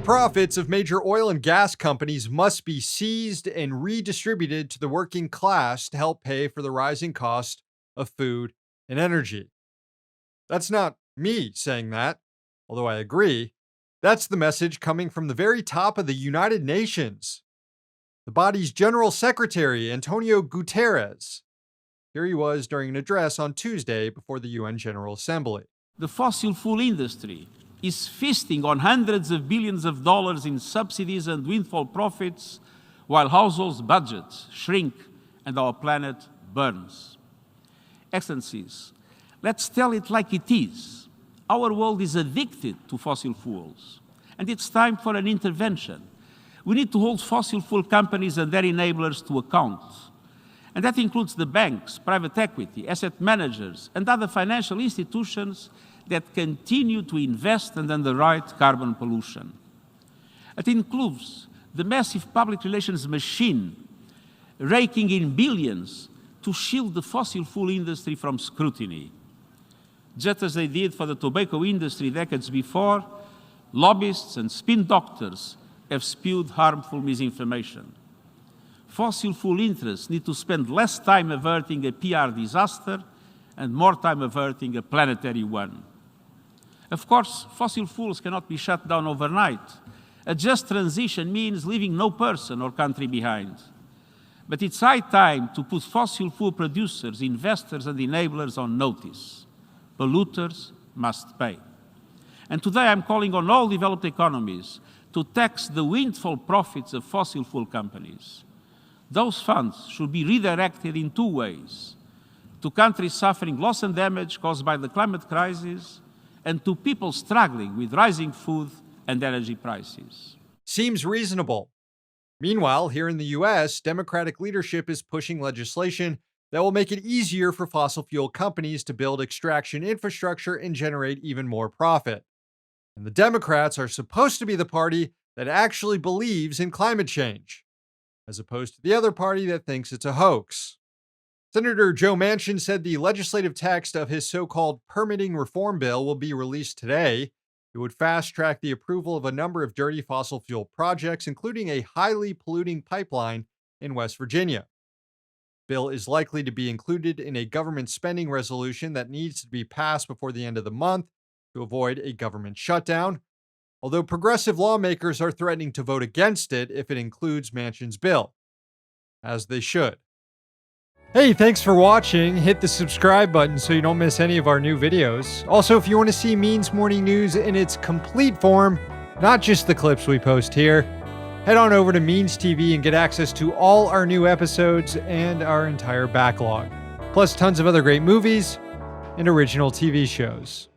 profits of major oil and gas companies must be seized and redistributed to the working class to help pay for the rising cost of food and energy. That's not me saying that, although I agree. That's the message coming from the very top of the United Nations. The body's General Secretary, Antonio Guterres. Here he was during an address on Tuesday before the UN General Assembly. The fossil fuel industry is feasting on hundreds of billions of dollars in subsidies and windfall profits, while households' budgets shrink and our planet burns. Excellencies, let's tell it like it is. Our world is addicted to fossil fuels, and it's time for an intervention. We need to hold fossil fuel companies and their enablers to account. And that includes the banks, private equity, asset managers, and other financial institutions that continue to invest and underwrite carbon pollution. It includes the massive public relations machine raking in billions to shield the fossil fuel industry from scrutiny. Just as they did for the tobacco industry decades before, lobbyists and spin doctors have spewed harmful misinformation. Fossil fuel interests need to spend less time averting a PR disaster and more time averting a planetary one. Of course, fossil fuels cannot be shut down overnight. A just transition means leaving no person or country behind. But it's high time to put fossil fuel producers, investors, and enablers on notice. Polluters must pay. And today I'm calling on all developed economies to tax the windfall profits of fossil fuel companies. Those funds should be redirected in two ways: to countries suffering loss and damage caused by the climate crisis, and to people struggling with rising food and energy prices. Seems reasonable. Meanwhile, here in the US, Democratic leadership is pushing legislation that will make it easier for fossil fuel companies to build extraction infrastructure and generate even more profit. And the Democrats are supposed to be the party that actually believes in climate change, as opposed to the other party that thinks it's a hoax. Senator Joe Manchin said the legislative text of his so-called permitting reform bill will be released today. It would fast-track the approval of a number of dirty fossil fuel projects, including a highly polluting pipeline in West Virginia. The bill is likely to be included in a government spending resolution that needs to be passed before the end of the month to avoid a government shutdown, although progressive lawmakers are threatening to vote against it if it includes Manchin's bill, as they should. Hey, thanks for watching. Hit the subscribe button so you don't miss any of our new videos. Also, if you want to see Means Morning News in its complete form, not just the clips we post here, head on over to Means TV and get access to all our new episodes and our entire backlog, plus tons of other great movies and original TV shows.